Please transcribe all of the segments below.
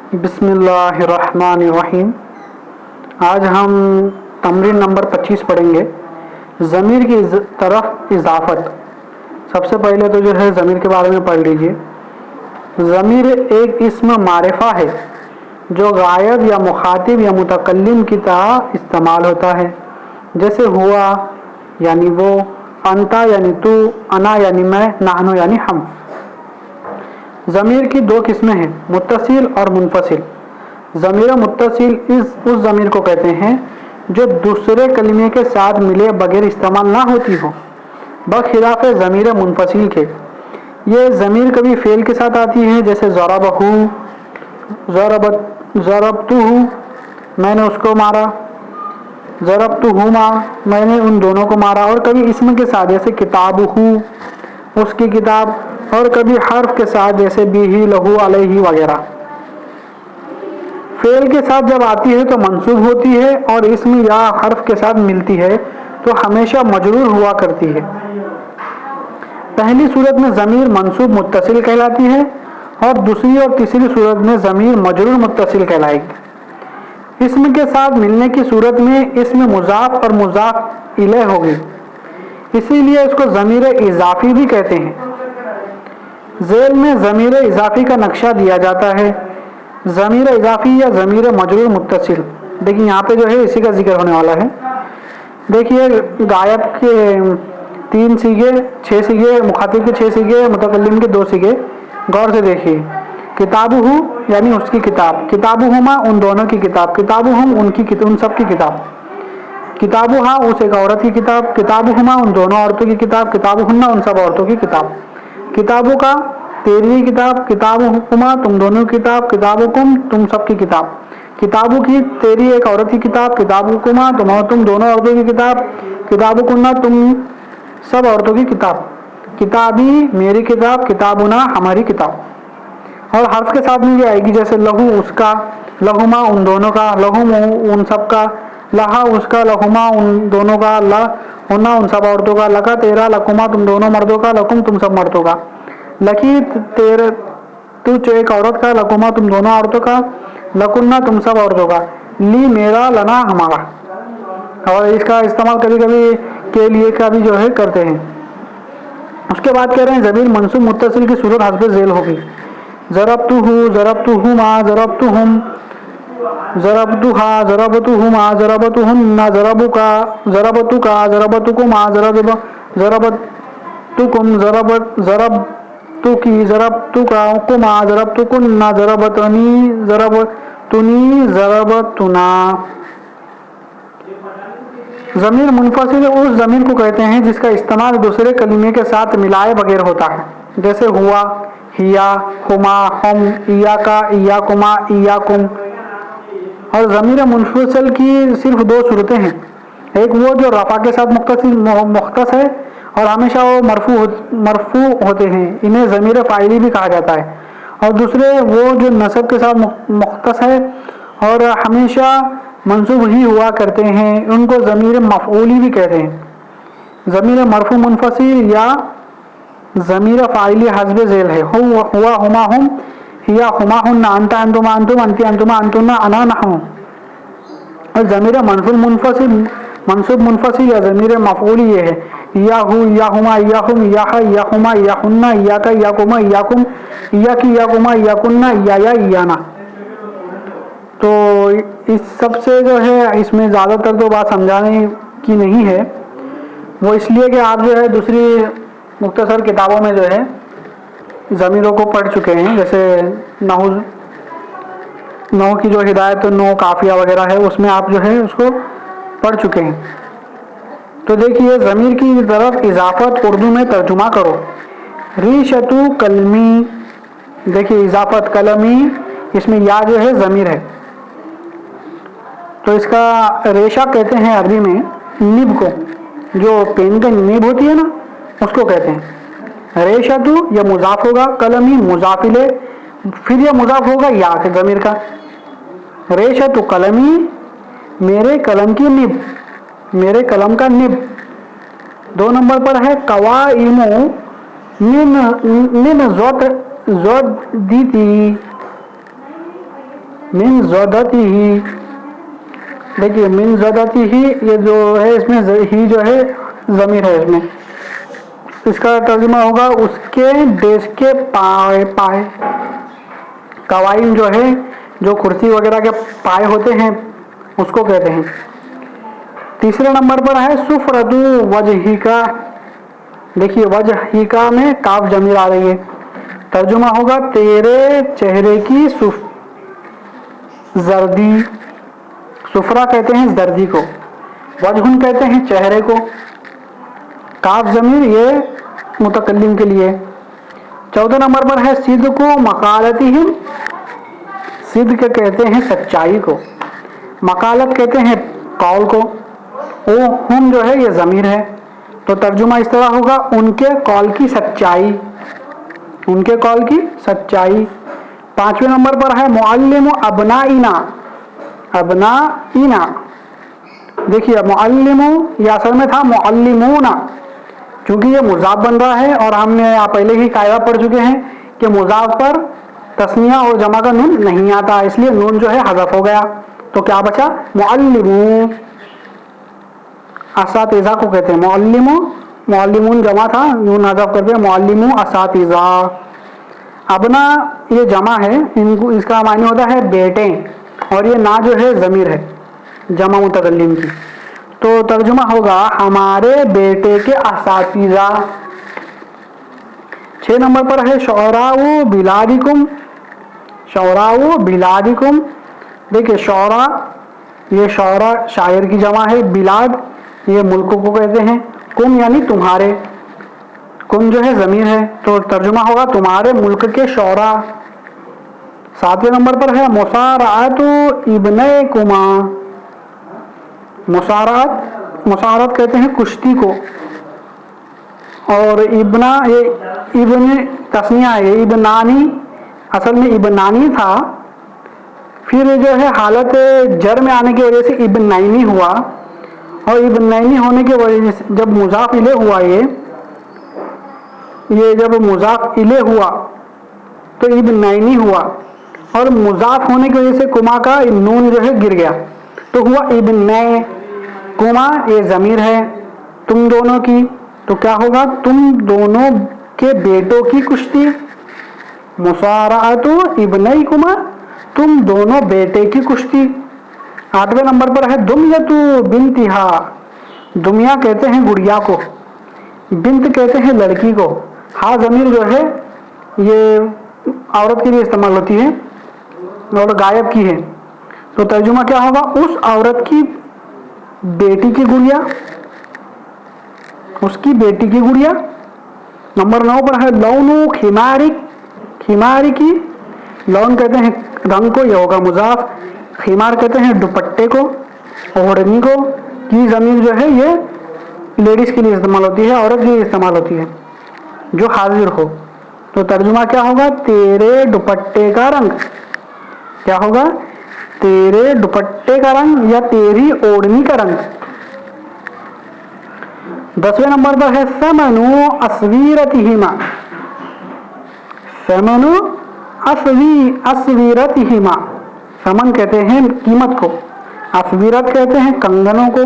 बिस्मिल्लाहिर्रहमानिर्रहीम। आज हम तमरीन नंबर 25 पढ़ेंगे। ज़मीर की तरफ इजाफत। सबसे पहले तो जो है ज़मीर के बारे में पढ़ लीजिए। ज़मीर एक इस्म मारिफा है जो गायब या मुखातिब या मुतकल्लिम की तरह इस्तेमाल होता है, जैसे हुआ यानी वो, अंता यानी तू, अना यानी मैं, नाहनो यानी हम। ज़मीर की दो किस्में हैं, मुत्तसिल और मुनफसिल। ज़मीर मुत्तसिल उस ज़मीर को कहते हैं जो दूसरे कलिमे के साथ मिले बगैर इस्तेमाल ना होती हो, बखिलाफ ज़मीर मुनफसिल के। ये ज़मीर कभी फ़ेल के साथ आती है, जैसे ज़रबहू, ज़रबतुहू, मैंने उसको मारा, ज़रबतुहुमा, मैंने उन दोनों को मारा। और कभी इस्म के साथ, जैसे किताबहू, उसकी किताब। और कभी हर्फ के साथ, जैसे बिही, लहू, अलैहि वगैरह। फेल के साथ जब आती है तो मंसूब होती है, और इस्म या हर्फ के साथ मिलती है तो हमेशा मजरूर हुआ करती है। पहली सूरत में ज़मीर मंसूब मुत्तसिल कहलाती है, और दूसरी और तीसरी सूरत में ज़मीर मजरूर मुत्तसिल कहलाएगी। इस्म के साथ मिलने की सूरत में इस्म मुज़ाफ और मुज़ाफ इलैह होगी, इसीलिए इसको ज़मीर इज़ाफ़ी भी कहते हैं। ज़ेल में ज़मीर इज़ाफ़ी का नक्शा दिया जाता है। ज़मीर इज़ाफ़ी या ज़मीर मजरूर मुत्तसिल। देखिए यहाँ पे जो है इसी का जिक्र होने वाला है। देखिए गायब के 3 सीगे, 6 सीगे, मुखातिब के 6 सीगे, मुतकल्लिम के 2 सीगे। गौर से देखिए। किताबुहु यानी उसकी किताब, किताबुहुमा उन दोनों की किताब, किताबुहुम उन सब की किताब, किताबुहा उस एक औरत की किताब, किताबुहुमा उन दोनों औरतों की किताब, किताबुहुन्ना उन सब औरतों की किताब। किताबों का तेरी किताब, किताबुहुमा तुम दोनों की किताब, किताबुकुम तुम सब की किताब। किताबों की तेरी एक औरत की किताब, किताबुकुमा तुम दोनों औरतों की किताब, किताबुकुन्ना तुम सब औरतों की किताब। किताबी मेरी किताब, किताबुना हमारी किताब। और हर्फ के साथ में भी आएगी, जैसे लहू उसका, लहुमा उन दोनों का, लहुम उन सब का, लहा उसका, लहुमा उन दोनों का, लहुन्ना उन सब औरतों का, लका तेरा, लकुमा तुम दोनों मर्दों का, लकुम तुम सब मर्दों का, लकी तेरे तू एक औरत का, लकुमा तुम दोनों औरतों का, लकुन्ना तुम सब औरतों का, ली मेरा, लना हमारा। और इसका इस्तेमाल कभी कभी के लिए का भी जो है करते हैं। उसके बाद कह रहे हैं ज़मीर मंसूब मुत्तसिल की सूरत हस्ब ज़ेल होगी। ज़रबतुहु, ज़रबतुहुमा, ज़रबतुहुम, ज़रबतुहा, ज़रबतुहुमा, ज़रबतुहुन्ना, ज़रबुका, ज़रबतुका, ज़रबतुकुमा, ज़रबतुकुम, ज़रबतुकी, ज़रबतुकुमा, ज़रबतुकुन्ना, ज़रबतनी, ज़रबतुनी, ज़रबतुना। ज़मीर मुनफसिल उस ज़मीर को कहते हैं जिसका इस्तेमाल दूसरे कलिमे के साथ मिलाए बगैर होता है, जैसे हुआ, हिया, हुमा, हम, इयाका, इयाकुमा, इयाकुम। और ज़मीर मुनफसिल की सिर्फ 2 सूरतें हैं। एक वो जो रफ़ा के साथ मुख्तस है और हमेशा वो मरफू होते हैं, इन्हें ज़मीर फ़ाइली भी कहा जाता है। और दूसरे वो जो नसब के साथ मुख्तस है और हमेशा मंसूब ही हुआ करते हैं, उनको ज़मीर मफ़ऊली भी कहते हैं। ज़मीर मरफू मुनफसिल या ज़मीर फ़ाइली हस्ब ज़ेल है। हुआ हुमा हुम, हिया हुमा हुन्ना, अंता अंतुमा अंतुम, अंती अंतुमा अंतुन्ना, अना नहनु। और ज़मीर मंसूब मुनफसिल या ज़मीर मफ़ऊली ये है, इयाहु, इयाहुमा, इयाहुम, इयाहा, इयाहुमा, इयाहुन्ना, इयाका, इयाकुमा, इयाकुम, इयाकी, इयाकुमा, इयाकुन्ना, इयाया, इयाना। तो इस सबसे जो है इसमें ज़्यादातर तो बात समझाने की नहीं है, वो इसलिए कि आप जो है दूसरी मुख्तसर किताबों में जो है ज़मीरों को पढ़ चुके हैं, जैसे नहू की जो हिदायत नो काफ़िया वगैरह है उसमें आप जो है उसको पढ़ चुके हैं। तो देखिए ज़मीर की तरफ इजाफत उर्दू में तर्जुमा करो। रीशतु कलमी, देखिए इजाफत कलमी, इसमें या जो है ज़मीर है, तो इसका रेशा कहते हैं अरबी में निब को, जो पेन का निब होती है ना उसको कहते हैं। रेशतु या मुजाफ होगा, कलमी मुजाफिले, फिर यह मुजाफ होगा या के ज़मीर का। रेशतु कलमी मेरे कलम की निब, मेरे कलम का निब। 2 नंबर पर है कवाइमो मिन ज़द दी थी, मिन ज़दतिही, देखिए मिन ज़दतिही ये जो है इसमें ही जो है ज़मीर है, इसमें इसका तर्जुमा होगा उसके देश के पाए पाए। कवाइम जो है, जो कुर्सी वगैरह के पाए होते हैं उसको कहते हैं। तीसरे नंबर पर है सुफरदु वजहिका, देखिए वजहिका में काफ जमीर आ रही है, तर्जुमा होगा तेरे चेहरे की जर्दी। सुफरा कहते हैं जर्दी को, वजहुन कहते हैं चेहरे को, काफ जमीर ये मुतकल्लिम के लिए। चौथे नंबर पर है सिद्ध को मकालतिहिम, सिद्ध के कहते हैं सच्चाई को, मकालत कहते हैं कौल को। ओ हम जो है ये ज़मीर है, तो तर्जुमा इस तरह होगा उनके कौल की सच्चाई, उनके कौल की सच्चाई। पांचवें नंबर पर है मुअल्लिमु अबनाइना, अबनाइना, देखिए मुअल्लिमु ये असल में था मुअल्लिमूना, क्योंकि ये मुजाफ बन रहा है और हमने यहाँ पहले ही कायदा पढ़ चुके हैं कि मुजाफ पर तस्निया और जमा का नून नहीं आता, इसलिए नून जो है हज़फ हो गया, तो क्या बचा मुअल्लिमू। असातिज़ा को कहते हैं मुअल्लिमू, मुअल्लिमून जमा था, नून हज़फ करके मुअल्लिमू असातिज़ा। अबना ये जमा है, इनको इसका मायने होता है बेटे, और ये ना जो है ज़मीर है जमा मुतकल्लिम की, तो तर्जुमा होगा हमारे बेटे के असातिज़ा। 6 नंबर पर है शौराउ बिलादिकुम, शौराउ बिलादिकुम, देखिए शौरा ये शौरा शायर की जमा है, बिलाद ये मुल्कों को कहते हैं, कुम यानी तुम्हारे, कुम जो है ज़मीर है, तो तर्जुमा होगा तुम्हारे मुल्क के शौरा। 7वें नंबर पर है मुसारातु इब्ने कुमा, मुसारात, मुसारत कहते हैं कुश्ती को, और इब्ना ये इब्न तस्निया है, इब्नानी असल में इब्नानी था, फिर जो है हालत जर में आने की वजह से इब्नाइनी हुआ, और इब्नाइनी होने की वजह से जब मुजाफ इले हुआ ये जब मुजाफ इले हुआ तो इब्नाइनी हुआ, और मुजाफ होने की वजह से कुमा का नून जो है गिर गया, तो हुआ इब्ने कुमा, ये ज़मीर है तुम दोनों की, तो क्या होगा तुम दोनों के बेटों की कुश्ती, मुसारातु इब्नई कुमा, तुम दोनों बेटे की कुश्ती। 8वें नंबर पर है दुमियतु बिंतिहा, दुमिया कहते हैं गुड़िया को, बिंत कहते हैं लड़की को, हा ज़मीर जो है ये औरत के लिए इस्तेमाल होती है और गायब की है, तो तर्जुमा क्या होगा उस औरत की बेटी की गुड़िया, उसकी बेटी की गुड़िया। नंबर 9 पर है लौनु खिमारिक, खिमारी की, लौन कहते हैं रंग को, यह होगा मुजाफ, खिमार कहते हैं दुपट्टे को, ओढ़नी को, की ज़मीर जो है ये लेडीज़ के लिए इस्तेमाल होती है, औरत के लिए इस्तेमाल होती है जो हाजिर हो, तो तर्जुमा क्या होगा तेरे दुपट्टे का रंग, क्या होगा तेरे दुपट्टे का रंग या तेरी ओढ़नी का रंग। 10वें नंबर पर है समनु अस्वीरतिहिमा, समनु अस्वीरतिहिमा, समन कहते हैं कीमत को, अस्वीरत कहते हैं कंगनों को,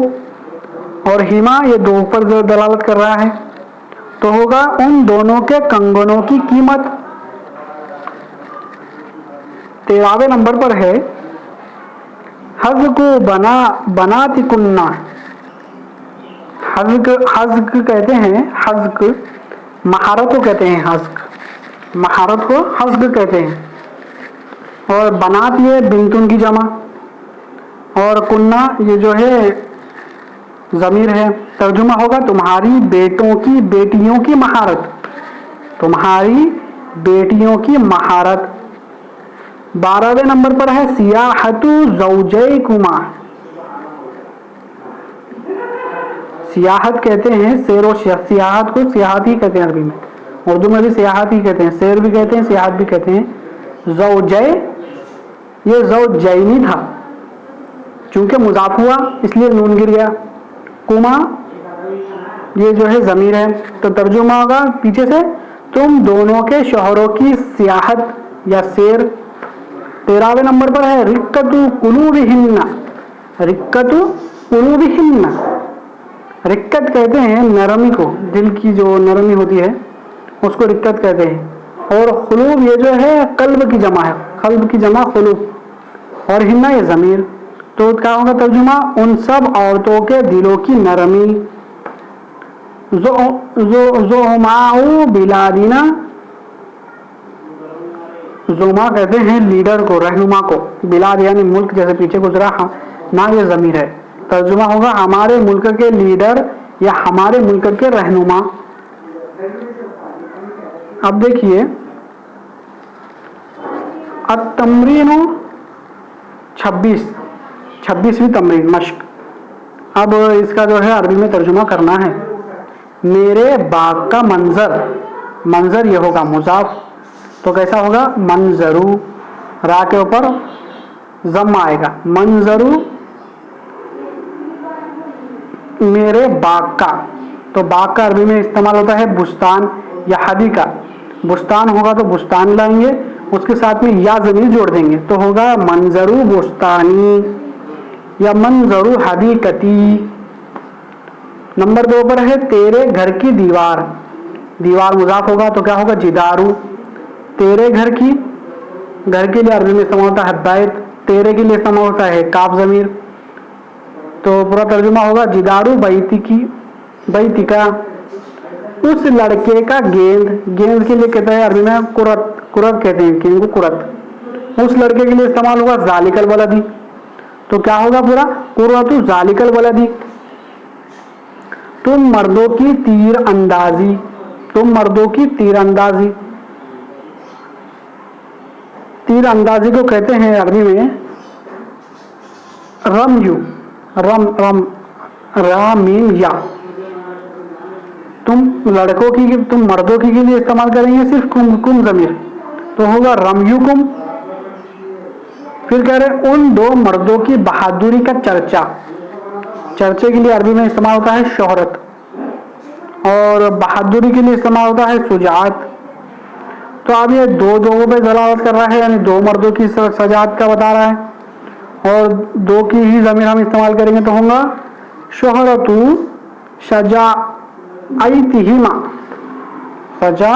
और हिमा ये दो पर दलालत कर रहा है, तो होगा उन दोनों के कंगनों की कीमत। 13वें नंबर पर है हज़्क बनाती कुन्ना, हज़्क कहते हैं, हज़्क महारत को कहते हैं, हज़्क महारत को हज़्क कहते हैं, और बनात ये बिंतुन की जमा, और कुन्ना ये जो है ज़मीर है, तर्जुमा होगा तुम्हारी बेटों की बेटियों की महारत, तुम्हारी बेटियों की महारत। 12वें नंबर पर है सियाहतु ज़ौजैकुमा, सियाहत कहते हैं सैर, सियाहत को सियाहत ही कहते हैं अरबी में, उर्दू में भी सियाहत ही कहते हैं, सैर भी कहते हैं सियाहत भी कहते हैं। ज़ौजै ये ज़ौजैनी था, चूंकि मुजाफ हुआ इसलिए नून गिर गया, कुमा ये जो है ज़मीर है, तो तर्जुमा होगा पीछे से तुम दोनों के शोहरों की सियाहत या सैर, 13वें नंबर पर है रिक्कतु कुलूबिहिन्ना। रिक्कतु कुलूबिहिन्ना, रिक्कत कहते हैं नरमी को, दिल की जो नरमी होती है उसको रिक्कत कहते हैं। और खुलूब ये जो है कल्ब की जमा है, कल्ब की जमा खुलूब, और हिन्ना ये ज़मीर। तो क्या होगा तर्जुमा? उन सब औरतों के दिलों की नरमी। ज़ुमाउ बिलादिना, ज़ुमा कहते हैं लीडर को, रहनुमा को, बिलाद यानी मुल्क, जैसे पीछे गुजरा, हाँ ना ये ज़मीर है। तर्जुमा होगा हमारे मुल्क के लीडर या हमारे मुल्क के रहनुमा। अब देखिए अत-तमरीन 26वीं तमरीन मश्क। अब इसका जो है अरबी में तर्जुमा करना है। मेरे बाग का मंजर, मंजर ये होगा मुजाफ, तो कैसा होगा? मंजरू, रा के ऊपर जम्मा आएगा, मंजरू मेरे बाग का। तो बाग का अरबी में इस्तेमाल होता है बुस्तान या हदीका। बुस्तान होगा तो बुस्तान लाएंगे, उसके साथ में या ज़मीर जोड़ देंगे तो होगा मंजरू बुस्तानी या मंजरू हदीकती। नंबर 2 पर है तेरे घर की दीवार। दीवार मुजाफ होगा तो क्या होगा? जिदारू। तेरे घर की, घर के लिए अरबी में इस्तेमाल होता है बैत, तेरे के लिए इस्तेमाल होता है काफ ज़मीर। तो पूरा तर्जुमा होगा जिदारू बैती की, बैती का। उस लड़के का गेंद, गेंद के लिए कहते हैं अरबी में कुरत, कुरत कहते हैं गेंद को कुरत। उस लड़के के लिए इस्तेमाल होगा जालिकल वलदी, तो क्या होगा पूरा? कुरतु जालिकल वलदी। तुम मर्दों की तीर अंदाजी, तुम मर्दों की तीर अंदाजी। तीर अंदाजी को कहते हैं अरबी में रमयू, रम रम रा मीम या। तुम लड़कों की, तुम मर्दों की के लिए इस्तेमाल करेंगे सिर्फ कुम, कुम ज़मीर, तो होगा रमयुकुम। फिर कह रहे उन दो मर्दों की बहादुरी का चर्चा। चर्चे के लिए अरबी में इस्तेमाल होता है शोहरत, और बहादुरी के लिए इस्तेमाल होता है सुजात। तो अब ये दो लोगों पे दलालत कर रहा है, यानी दो मर्दों की सजात का बता रहा है, और दो की ही ज़मीर हम इस्तेमाल करेंगे तो होगा शोहरतु शजा आइतिहिमा, सजा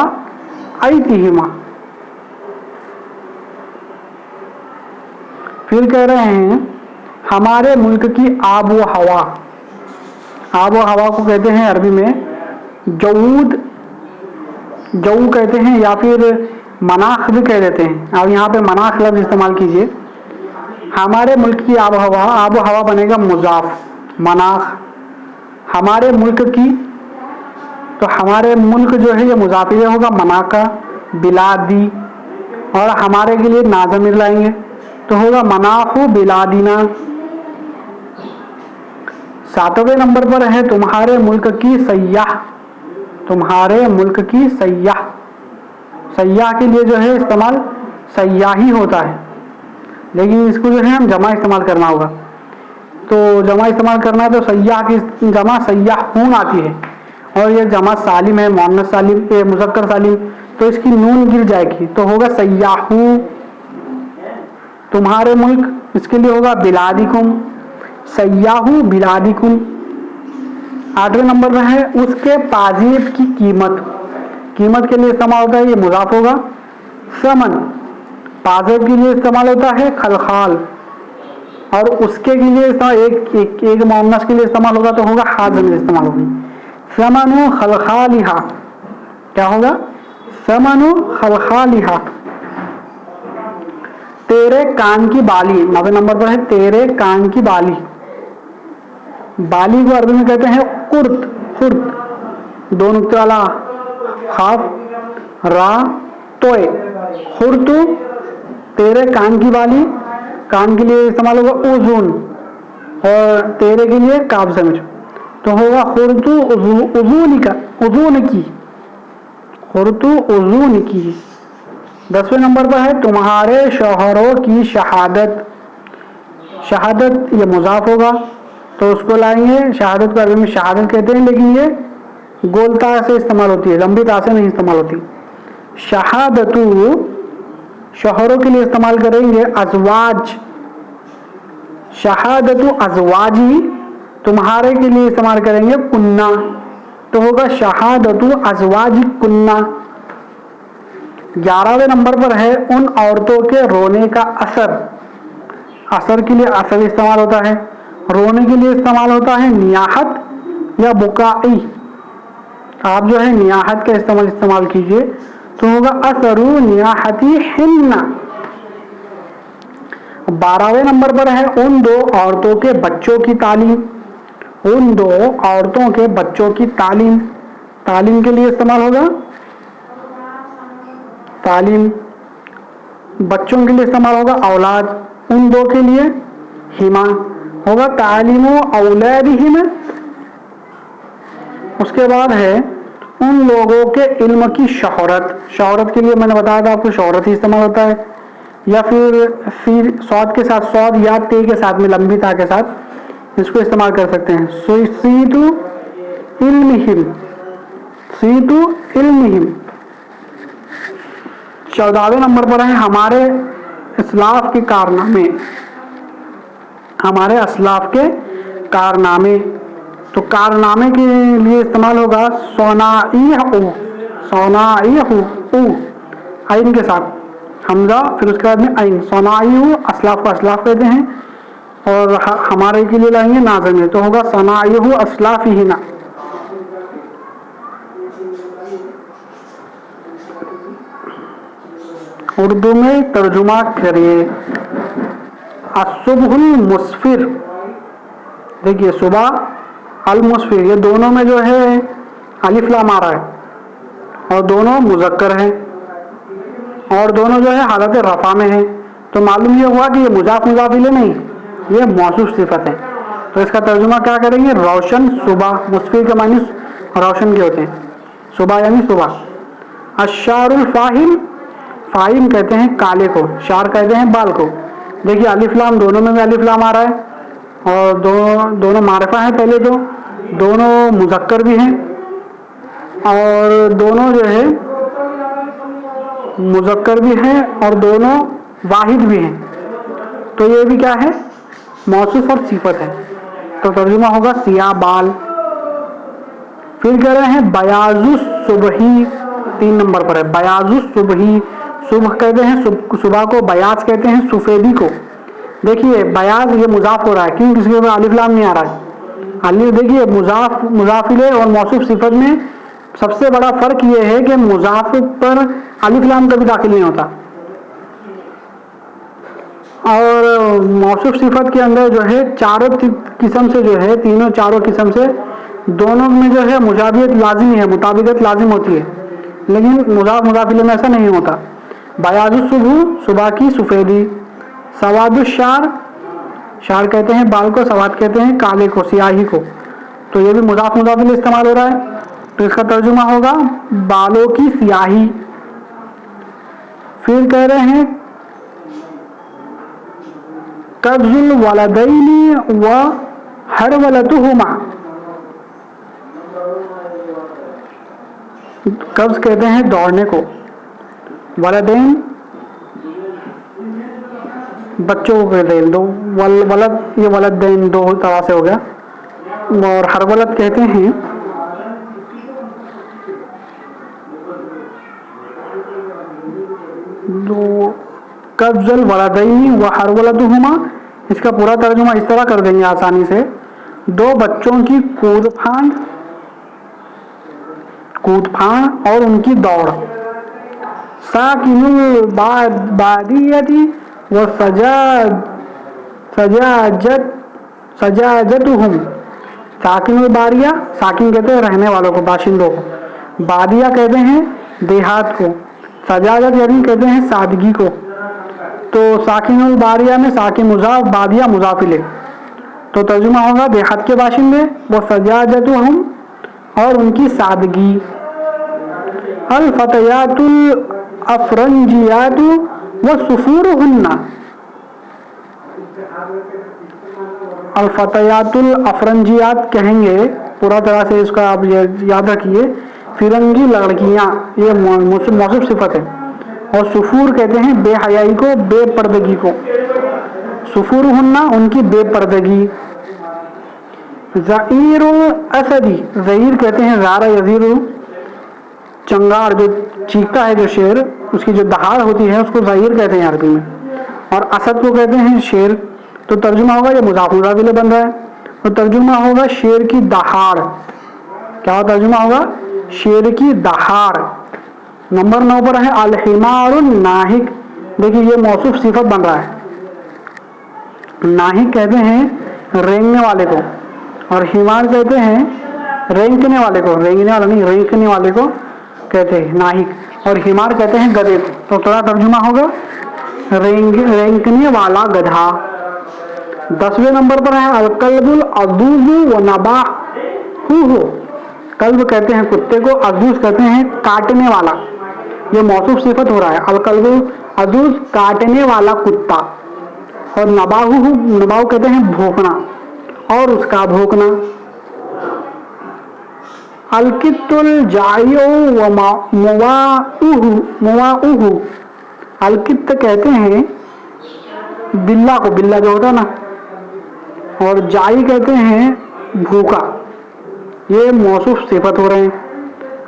आइतिहिमा। फिर कह रहे हैं हमारे मुल्क की आबो हवा। आबो हवा को कहते हैं अरबी में जऊद, जऊ कहते हैं, या फिर मनाख भी कह देते हैं। अब यहाँ पे मनाख लफ्ज़ इस्तेमाल कीजिए। हमारे मुल्क की आबो हवा, आबो हवा बनेगा मुजाफ, मनाख। हमारे मुल्क की, तो हमारे मुल्क जो है ये मुजाफिर होगा मनाका, बिलादी, और हमारे के लिए नाज़मीर लाएंगे तो होगा मनाफु बिलादिना। 7वें नंबर पर है तुम्हारे मुल्क की सयाह। तुम्हारे मुल्क की सयाह, सयाह के लिए जो है इस्तेमाल सयाही होता है, लेकिन इसको जो है हम जमा इस्तेमाल करना होगा। तो जमा इस्तेमाल करना है तो सयाह की जमा सयाहून आती है, और ये जमा सालिम है, मुअन्नस सालिम, ये मुज़क्कर सालिम, तो इसकी नून गिर जाएगी तो होगा सयाहू। तुम्हारे मुल्क, इसके लिए होगा बिलादिकुम, सयाहू बिलादिकुम। 8वें नंबर में है उसके पाजीब की कीमत। कीमत के लिए इस्तेमाल होता है, ये मुजाफ होगा समन। पाजीब के लिए इस्तेमाल होता है खलखाल, और उसके के लिए एक मुअन्नस के लिए इस्तेमाल होगा तो होगा हा ज़मीर इस्तेमाल होगी। समनु खलखालिहा, क्या होगा? समनु खलखालिहा। तेरे कान की बाली, 9वें नंबर पर है तेरे कान की बाली। बाली को अरबी में कहते हैं कुर्त, खुर्त, दो नुक्ते वाला खाफ रा तोय, खुर्तु। तेरे कान की बाली, कान के लिए इस्तेमाल होगा उजून, और तेरे के लिए काफ ज़मीर तो होगा खुर्तु उजून का, उजून की, खुर्तु उजून की। 10वें नंबर पर है तुम्हारे शौहरों की शहादत। शहादत ये मुजाफ होगा तो उसको लाएंगे, शहादत को अरबी में शहादत कहते हैं, लेकिन ये गोलता से इस्तेमाल होती है, लंबी ता से नहीं इस्तेमाल होती। शहादतु शौहरों के लिए इस्तेमाल करेंगे अज़वाज, शहादतु अज़वाजी, तुम्हारे के लिए इस्तेमाल करेंगे कुन्ना, तो होगा शहादतु अज़वाजी कुन्ना। 11वें नंबर पर है उन औरतों के रोने का असर। असर के लिए असर इस्तेमाल होता है, रोने के लिए इस्तेमाल होता है नियाहत या बुकाई। आप जो है नियाहत का इस्तेमाल कीजिए, तो होगा असरु नियाहती हिन्ना। 12वें नंबर पर है उन दो औरतों के बच्चों की तालीम। उन दो औरतों के बच्चों की तालीम, तालीम के लिए इस्तेमाल होगा तालीम। बच्चों के लिए इस्तेमाल होगा औलाद, उन दो के लिए हिमा होगा तालीमो औलादिहिम। उसके बाद है उन लोगों के इल्म की शोहरत। शोहरत के लिए मैंने बताया था आपको शोहरत ही इस्तेमाल होता है, या फिर सौद के साथ, सौद या ते के साथ में लंबी ता के साथ इसको इस्तेमाल कर सकते हैं। Situ इल्मिहिम, situ इल्मिहिम। 14वें नंबर पर है हमारे इस्लाफ के कारनामे। हमारे असलाफ के कारनामे, तो कारनामे के लिए इस्तेमाल होगा सोनाईहु, सोनाईहु आइन के साथ हमजा, फिर उसके बाद में आइन, सोनाईहु असलाफ को असलाफ कहते हैं, और हमारे के लिए लाएंगे नाज़िम, तो होगा सोनाईहु असलाफिहिना। उर्दू में तर्जुमा करिए। असुबहुल मुस्फिर, देखिए सुबह अल मुस्फिर, ये दोनों में जो है अलिफ लाम आ रहा है और दोनों मुज़क्कर हैं और दोनों जो है हालत रफ़ा में है, तो मालूम ये हुआ कि ये मुजाफ मुजाफ इलैह नहीं, ये मौसूफ सिफत है। तो इसका तर्जुमा क्या करेंगे, रोशन सुबह, मुस्फिर के मानी रोशन के होते हैं, सुबह यानी सुबह। अशारुल फाहिम, फाहिम कहते हैं काले को, शार कहते हैं बाल को। देखिए अलिफ लाम दोनों में अलिफ लाम आ रहा है और दोनों मारिफा है, पहले तो दोनों मुज़क्कर भी हैं और दोनों जो है मुज़क्कर भी हैं और दोनों वाहिद भी हैं, तो ये भी क्या है, मौसूफ और सिफत है। तो तर्जुमा होगा सिया बाल। फिर कह रहे हैं बयाजुस सुबही, 3 नंबर पर है बयाजुस सुबही। सुबह कहते हैं, सुबह को बयाज कहते हैं, सफेदी को। देखिए बयाज ये मुजाफ हो रहा है, क्यों, किसी में अलिफ लाम नहीं आ रहा है। अलिफ देखिए मुजाफ मुजाफिले और मौसूफ सिफत में सबसे बड़ा फर्क ये है कि मुजाफ पर अलिफ लाम कभी दाखिल नहीं होता और मौसूफ सिफत के अंदर जो है चारों किस्म से जो है, तीनों चारों किस्म से दोनों में जो है मुजाबियत लाजिमी है, मुताबिकत लाजिम होती है, लेकिन मुजाफ मुजाफिले में ऐसा नहीं होता। बयाजुस सुबह, सुबह की सफेदी। सवादुश शार, शार कहते हैं बाल को, सवाद कहते हैं काले को, सियाही को, तो ये भी मुजाफ मुजाफिले इस्तेमाल हो रहा है, तो इसका तर्जुमा होगा बालों की सियाही। फिर कह रहे हैं कब्जुल वलदैनी व हरवलतुहुमा। कब्ज कहते हैं दौड़ने को, वलदैन बच्चों को कहते हैं, दो वलद, ये वलदैन दो तरह से हो गया, और हरवलत कहते हैं दो। कब्जुल वलदैनी व हरवलतुहुमा, इसका पूरा तर्जुमा इस तरह कर देंगे आसानी से, दो बच्चों की कूद फांद और उनकी दौड़। साकिनुल बादियती व सजाजतुहुम। साकिनुल बारिया, साकिन कहते हैं रहने वालों को, बाशिंदों को, बादिया कहते हैं देहात को, सजाजत यानी कहते हैं सादगी को। तो साकिनुल बारिया में साकिन मुजाफ, बादिया मुजाफिले, तो तर्जुमा होगा देहात के बाशिंदे, वो सजाजतुहुम और उनकी सादगी। अल फतयातुल अफरंजियातु व सुफूरुहुन्ना। अल फतयातुल अफरंजियात कहेंगे, पूरा तरह से इसका आप याद रखिए, फिरंगी लड़कियां, ये मौसूफ सिफत है, और सुफूर कहते हैं बेहयाई को, बेपर्दगी को। सुफूर हुन्ना उनकी बेपर्दगी। ज़ईर असदी, ज़ईर कहते हैं ज़ारा यज़ीर, चंगार जो चीखता है जो शेर, उसकी जो दहाड़ होती है उसको ज़ईर कहते हैं अरबी में। और असद को कहते हैं शेर। तो तर्जुमा होगा, ये मुज़ाफ़ मुज़ाफ़ इलैह बन रहा है, तो तर्जुमा होगा शेर की दहाड़। क्या तर्जुमा होगा? शेर की दहाड़। नंबर 9 पर है अल-हिमारुन नाहिक। देखिए ये मौसूफ सिफत बन रहा है। नाहिक कहते हैं रेंगने वाले को, और हिमार कहते हैं रेंगने वाले को, रेंगने वाला नहीं, रेंगने वाले को कहते हैं नाहिक, और हिमार कहते हैं गधे को। तो थोड़ा तर्जुमा होगा रेंगने वाला गधा। 10वें नंबर पर है अलकल्बुल अदूजु व नबाहु। कल्ब कहते हैं कुत्ते को, अदूज कहते हैं काटने वाला। ये मौसूफ सिफत हो रहा है। अलकल्बुल अदूज काटने वाला कुत्ता, और नबाहु, नबाहु कहते हैं भोंकना, और उसका भोंकना। अलकित्तुल जाइयो व मुवाउहु। अलकित्त कहते हैं बिल्ला को, बिल्ला जो होता है ना, और जाई कहते हैं भूखा। ये मौसूफ सिफत हो रहे हैं।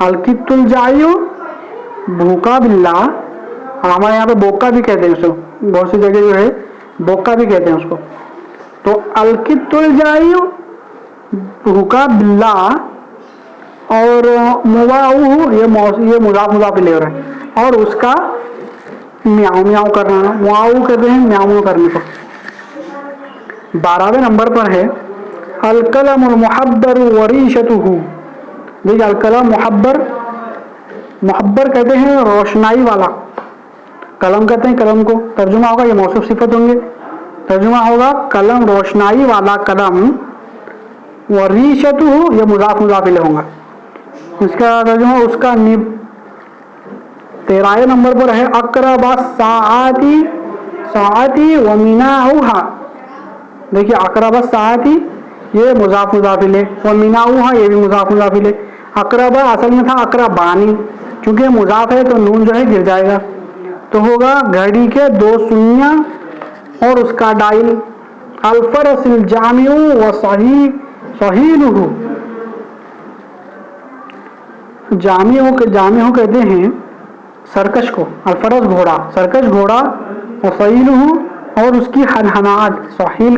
अलकित्तुल जाइयो, भूखा बिल्ला, और हमारे यहाँ पे बोका भी कहते हैं उसको, बहुत सी जगह जो है बोका भी कहते हैं उसको। तो अलकित्तुल जाइयो भूखा बिल्ला, और मुवाउ ये मुज़ाफ़ मुज़ाफ़ इलैह हो रहा है, और उसका म्याऊं म्याऊं करना। मुआऊ कहते हैं म्याऊं म्याऊं करने को। 12वें नंबर पर है अलकलमुल मुहब्बर वरीशतुहु। देखिए अलकलम मुहब्बर, मुहब्बर कहते हैं रोशनाई वाला, कलम कहते हैं कलम को। तर्जुमा होगा, ये मौसूफ सिफत होंगे। तर्जुमा होगा कलम रोशनाई वाला कलम, वरीशतुहु ये मुज़ाफ़ मुज़ाफ़ इलैह होगा। इसका तर्जुमा उसका निब। 13वें नंबर पर है अक़रबा साआती, साआती व मिनाउहा। देखिए अक़रबा साआती ये मुज़ाफ़ मुज़ाफ़ इलैह, व मिनाउहा ये भी मुज़ाफ़ मुज़ाफ़ इलैह। अक़रबा असल में था अक़रबानी, क्योंकि मुज़ाफ़ है तो नून जो है गिर जाएगा, तो होगा घड़ी के 2 सुइयां और उसका डायल। अल-फ़रसिल जामिउ व सहीलुहु। जामिउ कहते हैं सरकश को, अल-फ़रस घोड़ा, सरकश घोड़ा, और सहीलुहु और उसकी हनहनाहट। सहील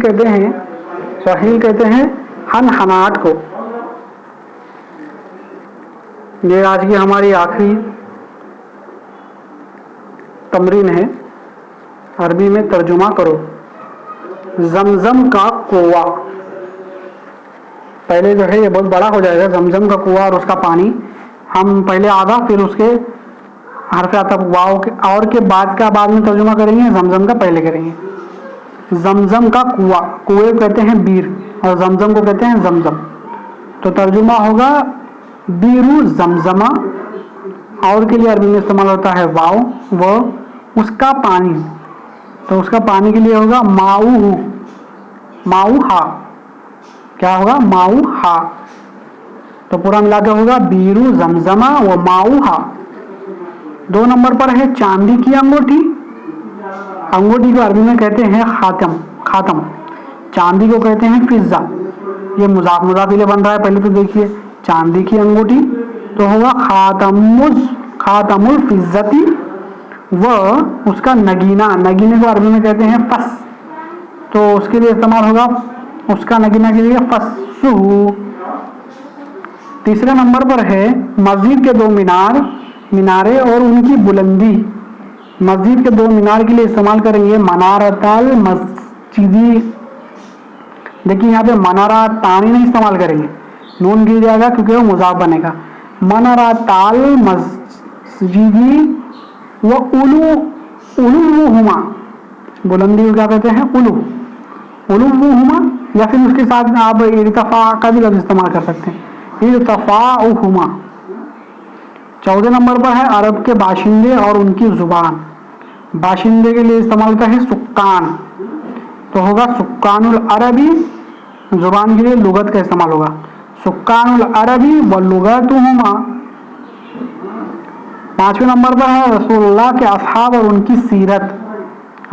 कहते हैं हनहनाहट को। ये आज की हमारी आखिरी तमरीन है। अरबी में तर्जुमा करो। जमजम का कुआं, पहले जो है ये बहुत बड़ा हो जाएगा, जमजम का कुआं और उसका पानी। हम पहले आधा फिर उसके हरफ अतफ वाव के और के बाद का बाद में तर्जुमा करेंगे, जमजम का पहले करेंगे। जमजम का कुआं, कुएं को कहते हैं बीर, और जमजम को कहते हैं जमजम। तो तर्जुमा होगा बीरू जमजमा, और के लिए अरबी में इस्तेमाल होता है वाव, व उसका पानी। तो उसका पानी के लिए होगा माऊ, माऊ हा। क्या होगा? माऊ हा। तो पूरा मिलाकर होगा बीरू जमजमा व माऊ हा। 2 नंबर पर है चांदी की अंगूठी। अंगूठी को अरबी में कहते हैं खातम, खातम। चांदी को कहते हैं फिज़्ज़ा। ये मुज़ाफ़ मुज़ाफ़ इलैह बन रहा है। पहले तो देखिए चांदी की अंगूठी तो होगा खातमुल फिज़्ज़ती, व उसका नगीना, नगीने को अरबी में कहते हैं फस, तो उसके लिए इस्तेमाल होगा, उसका नगीना के लिए फस्सुहु। 3 नंबर पर है मस्जिद के 2 मीनारे और उनकी बुलंदी। मस्जिद के 2 मीनार के लिए इस्तेमाल करेंगे मनारतल मस्जिदी। देखिए यहाँ पे मनारा तानी नहीं इस्तेमाल करेंगे, नून गिर जाएगा क्योंकि वो मुज़ाफ़ बनेगा। मनारतल मस्जिदी व उलुहुमा, बुलंदी को क्या कहते हैं? उलुहुमा, या फिर उसके साथ आप इर्तिफा का भी लफ्ज़ इस्तेमाल कर सकते हैं, इर्तिफाउहुमा। 14 नंबर पर है अरब के बाशिंदे और उनकी जुबान। बाशिंदे के लिए इस्तेमाल होता है सुक्कान, तो होगा सुक्कानुल अरबी। जुबान के लिए लुगत का इस्तेमाल होगा, सुक्कानुल अरबी व लुगतुहुमा। 5वें नंबर पर है रसूलुल्लाह के असहाब और उनकी सीरत।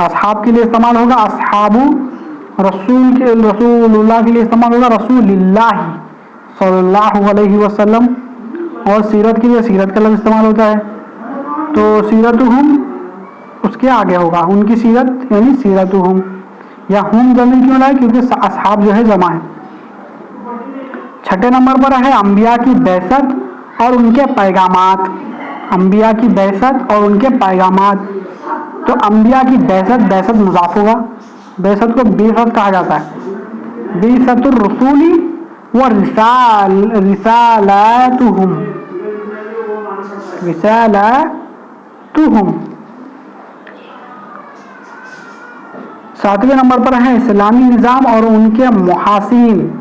असहाब के लिए इस्तेमाल होगा असहाबु, रसूलुल्लाह के लिए इस्तेमाल होगा रसूलिल्लाह सल्लल्लाहु अलैहि वसल्लम, और सीरत के लिए सीरत का लफ्ज़ इस्तेमाल होता है। तो सीरतुहुम उसके आगे होगा, उनकी सीरत यानी सीरतुहुम, या हुम जमीन क्यों लाए, क्योंकि असहाब जो है जमा है। 6ठे नंबर पर है अंबिया की बैसत और उनके पैगामात। अंबिया की बैसत और उनके पैगामात। तो अंबिया की बैसत, बैसत मुजाफ होगा, बैसत को बेसत कहा जाता है। बेसतुर रसूली व रिसालातुहुम, रिसालातुहुम। 7वें नंबर पर है इस्लामी निज़ाम और उनके मुहासिन।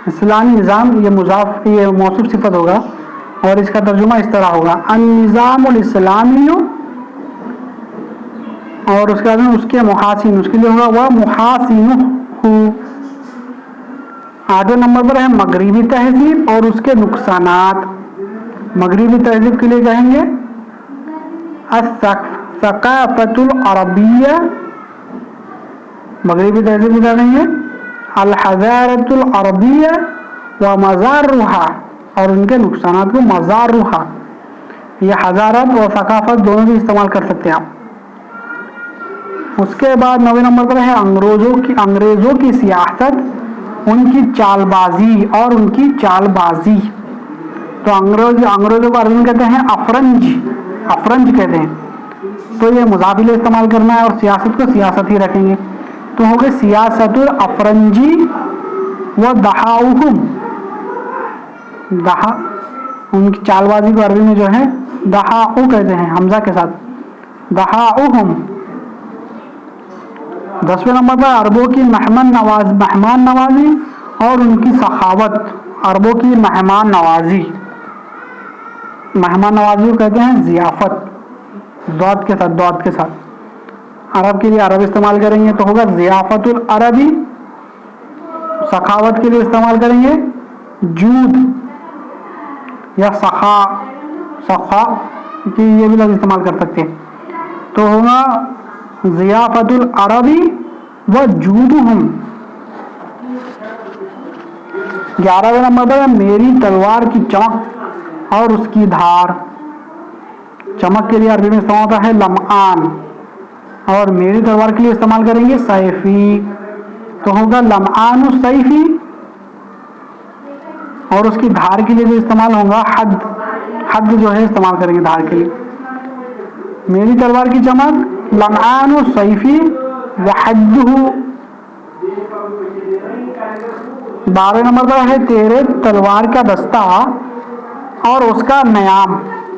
इस्लामी निज़ाम ये मुजाफ, ये मौसूफ सिफत होगा और इसका तर्जुमा इस तरह होगा अन-निज़ामुल इस्लामी, और उसके बाद में उसके मुहासिन, उसके लिए होगा वह मुहासिनुहु। 8वें नंबर पर है मगरिबी तहजीब और उसके नुकसानात। मगरिबी तहजीब के लिए कहेंगे अस-सक़ाफ़तुल अरबिया, मगरिबी तहजीब में कहेंगे अल-हज़ारतुल अरबिया व मज़ारुहा, और उनके नुकसानात को मज़ारुहा। ये हज़ारत और सकाफत दोनों भी इस्तेमाल कर सकते हैं आप। उसके बाद 9वें नंबर पर है अंग्रेज़ों की सियासत, उनकी चालबाजी और उनकी चालबाजी। तो अंग्रेज़ों को अरबी में कहते हैं अफरंज, अफरंज कहते हैं। तो ये मुज़ाफिल इस्तेमाल करना है और सियासत को सियासत ही रखेंगे। तो हो गए सियासतुल अफरंजी व दहाउहुम, दहा, उनकी चालबाजी को अरबी में जो है दहाउ कहते हैं हमजा के साथ, दहाउहुम। 10वें नंबर पर अरबों की मेहमान नवाजी और उनकी सखावत। अरबों की मेहमान नवाजी, मेहमान नवाजी को कहते हैं ज़ियाफ़त, दौत के साथ, दौत के साथ। अरब के लिए अरब इस्तेमाल करेंगे तो होगा ज़ियाफ़तुल अरबी। सखावत के लिए इस्तेमाल करेंगे जूद या सखा, सखा की ये भी लोग इस्तेमाल कर सकते हैं। तो होगा ज़ियाफ़तुल अरबी व जूदुहुम। 11वें नंबर पर मेरी तलवार की चमक और उसकी धार। चमक के लिए अरबी में इस्तेमाल होता है लमआन, और मेरी तलवार के लिए इस्तेमाल करेंगे सैफी। तो होगा लमआनु सैफी, और उसकी धार के लिए जो इस्तेमाल होगा हद, हद जो है इस्तेमाल करेंगे धार के लिए। मेरी तलवार की चमक लमआनु सैफी व हद्दुहु। 12वें नंबर पर है तेरे तलवार का दस्ता और उसका नयाम।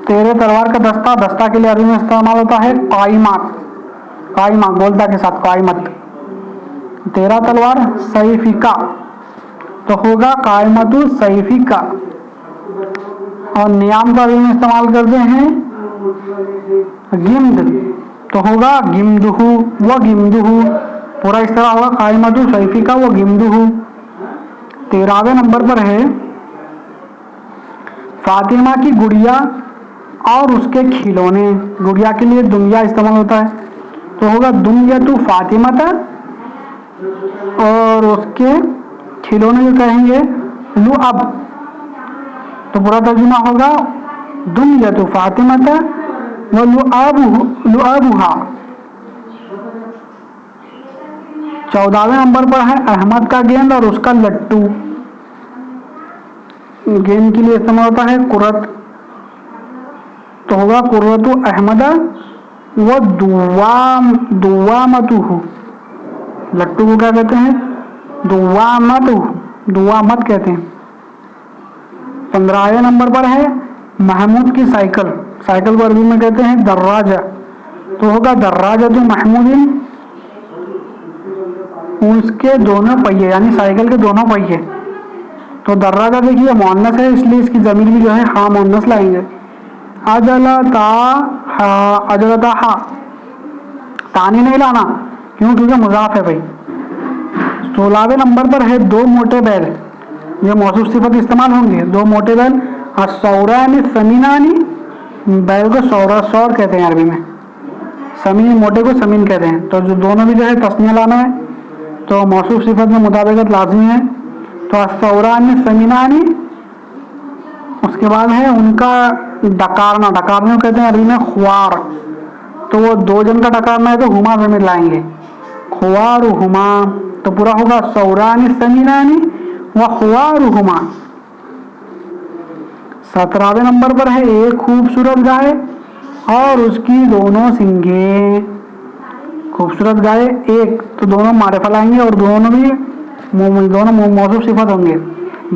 तेरे तलवार का दस्ता, दस्ता के लिए अरबी में इस्तेमाल होता है काइमत, काइमा गोलता के साथ काइमत। तेरा तलवार सैफिका, तो होगा कायमतु सैफिका। और नियाम का भी इस्तेमाल करते हैं गिम्द, तो होगा गिम्दुहु व गिम्दुहु। पूरा इस तरह होगा कायमतु सैफिका व गिम्दुहु। 13वें नंबर पर है फातिमा की गुड़िया और उसके खिलौने। गुड़िया के लिए दुनिया इस्तेमाल होता है, तो होगा दुनियतु फातिमता, और उसके खिलौने जो कहेंगे लुअब। तो पूरा तर्जुमा होगा दुनियतु फातिमता व लुअबुहा। 14वें नंबर पर है अहमद का गेंद और उसका लट्टू। गेंद के लिए इस्तेमाल होता है कुरत, तो होगा कुर्रतु अहमदा व दुवामतुहु। लट्टू को क्या कहते हैं? दुवामत कहते हैं। 15वें नंबर पर है महमूद की साइकिल। साइकिल को अरबी में कहते हैं दर्राजा, तो होगा दर्राजतु महमूदिन। उसके दोनों पहिए यानी साइकिल के दोनों पहिए। तो दर्राजा देखिए मुअन्नस है, इसलिए इसकी ज़मीर भी जो है हाँ मुअन्नस लाएंगे। अजलता हा, तानी नहीं लाना, क्योंकि मुजाफ है भाई। 16वें नंबर पर है दो मोटे बैल। ये मौसूफ सिफत इस्तेमाल होंगे, दो मोटे बैल। अस्सौरानी समीनानी बैल को सौर कहते हैं अरबी में, समीन मोटे को समीन कहते हैं। तो जो दोनों भी जो है तस्निया लाना है, तो मौसूफ सिफत में मुताबिकत लाजमी है। तो सौरानी समीनानी, उसके बाद है उनका डकारना, डकारने को कहते हैं अरबी में ख्वार, तो वो दो जन का डकारना है तो हुमा जमीर लाएंगे, ख्वार हुमा, तो पूरा होगा सौरानी समीनानी व ख्वार हुमा। 17वें नंबर पर है एक खूबसूरत गाय और उसकी दोनों सिंगे। खूबसूरत गाय एक, तो दोनों मारिफा लाएंगे और दोनों मौसूफ सिफत होंगे।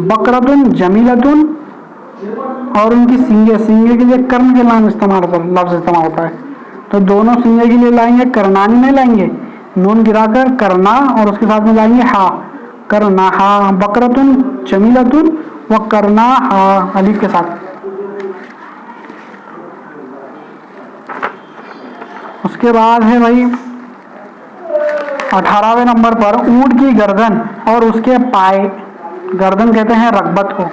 बकरतुन जमीलतुन, और उनकी सिंगे, सिंगे के लिए कर्ण के नाम लफ्ज इस्तेमाल होता है, तो दोनों सिंगे के लिए लाएंगे करनानी नहीं लाएंगे, नून गिराकर करना और उसके साथ में लाएंगे हा, करना हा। बकरतुन जमीलतुन व करना हा अलीफ के साथ। उसके बाद है भाई 18वें नंबर पर ऊंट की गर्दन और उसके पाए। गर्दन कहते हैं रकबत को,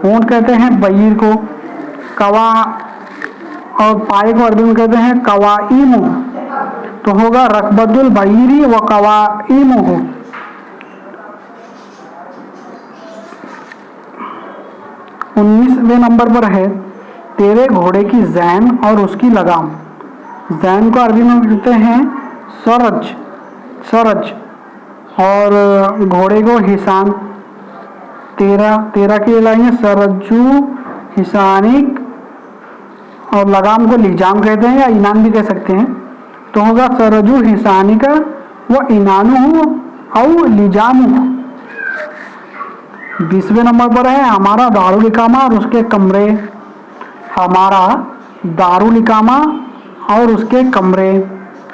ऊंट कहते हैं बईर को, कवा और पाए को अरबी में कहते हैं कवाईमु, तो होगा रकबतुल बईरी व कवाईमुहु। 19वें नंबर पर है तेरे घोड़े की जैन और उसकी लगाम। जैन को अरबी में कहते हैं सरज, सरज, और घोड़े को हिसान। तेरा के लाएंगे सरजू हिसानिक, और लगाम को लिजाम कहते हैं या इनान भी कह सकते हैं, तो होगा सरजू हिसानिका व इनानु और लिजामु। 20वें नंबर पर है हमारा दारुल इकामा और उसके कमरे। हमारा दारुल इकामा और उसके कमरे।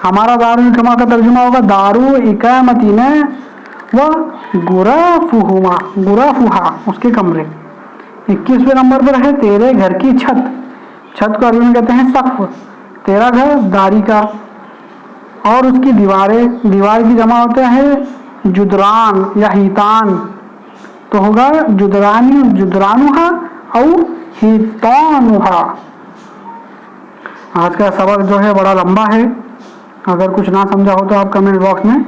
हमारा दारुल इकामा का तर्जुमा होगा दारू इकामतीना व गुराफुहुमा, गुराफुहा उसके कमरे। 21वें नंबर पर है तेरे घर की छत। छत को अरबी में कहते हैं सक़्फ़। तेरा घर दारी का, और उसकी दीवारें, दीवार की जमा होते हैं जुदरान या हितान, तो होगा जुदरानी जुदरानुहा और हितानुहा। आज का सबक जो है बड़ा लंबा है, अगर कुछ ना समझा हो तो आप कमेंट बॉक्स में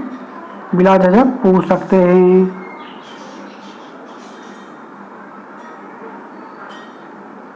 बिला झिझक पूछ सकते हैं।